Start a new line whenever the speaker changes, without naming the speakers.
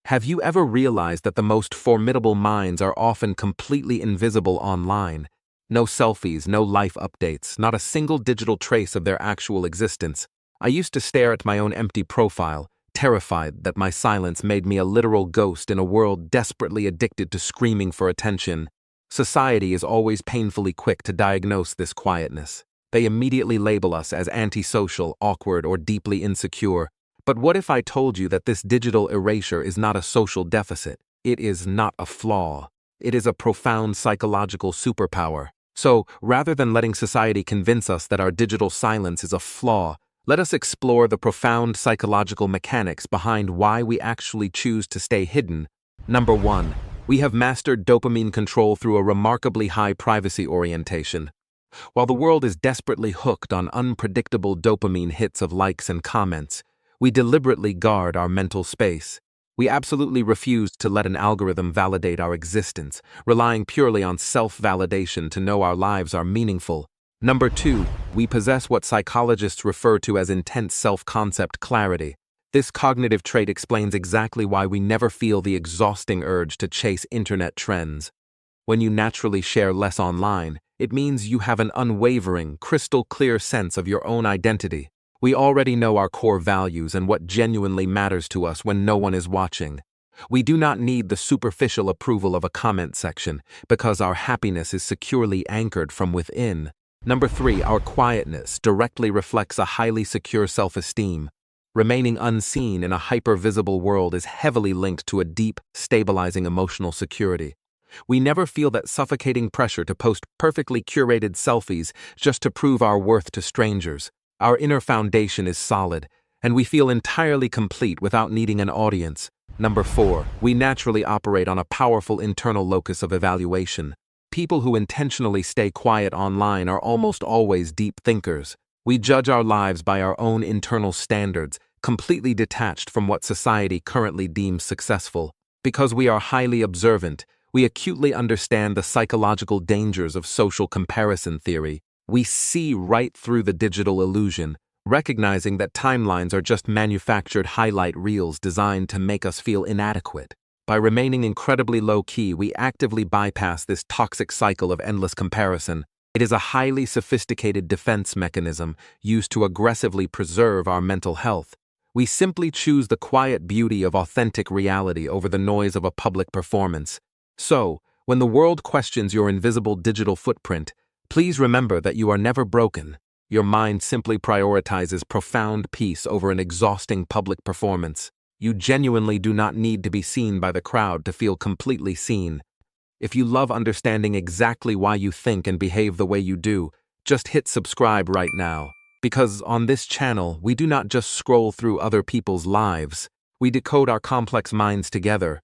Have you ever realized that the most formidable minds are often completely invisible online? No selfies, no life updates, not a single digital trace of their actual existence. I used to stare at my own empty profile, terrified that my silence made me a literal ghost in a world desperately addicted to screaming for attention. Society is always painfully quick to diagnose this quietness. They immediately label us as antisocial, awkward, or deeply insecure. But what if I told you that this digital erasure is not a social deficit? It is not a flaw. It is a profound psychological superpower. So, rather than letting society convince us that our digital silence is a flaw, let us explore the profound psychological mechanics behind why we actually choose to stay hidden. Number 1. We have mastered dopamine control through a remarkably high privacy orientation. While the world is desperately hooked on unpredictable dopamine hits of likes and comments, we deliberately guard our mental space. We absolutely refuse to let an algorithm validate our existence, relying purely on self-validation to know our lives are meaningful. Number 2, we possess what psychologists refer to as intense self-concept clarity. This cognitive trait explains exactly why we never feel the exhausting urge to chase internet trends. When you naturally share less online, it means you have an unwavering, crystal-clear sense of your own identity. We already know our core values and what genuinely matters to us when no one is watching. We do not need the superficial approval of a comment section because our happiness is securely anchored from within. Number 3, our quietness directly reflects a highly secure self-esteem. Remaining unseen in a hyper-visible world is heavily linked to a deep, stabilizing emotional security. We never feel that suffocating pressure to post perfectly curated selfies just to prove our worth to strangers. Our inner foundation is solid, and we feel entirely complete without needing an audience. Number 4, we naturally operate on a powerful internal locus of evaluation. People who intentionally stay quiet online are almost always deep thinkers. We judge our lives by our own internal standards, completely detached from what society currently deems successful. Because we are highly observant, we acutely understand the psychological dangers of social comparison theory. We see right through the digital illusion, recognizing that timelines are just manufactured highlight reels designed to make us feel inadequate. By remaining incredibly low-key, we actively bypass this toxic cycle of endless comparison. It is a highly sophisticated defense mechanism used to aggressively preserve our mental health. We simply choose the quiet beauty of authentic reality over the noise of a public performance. So, when the world questions your invisible digital footprint, please remember that you are never broken. Your mind simply prioritizes profound peace over an exhausting public performance. You genuinely do not need to be seen by the crowd to feel completely seen. If you love understanding exactly why you think and behave the way you do, just hit subscribe right now. Because on this channel, we do not just scroll through other people's lives. We decode our complex minds together.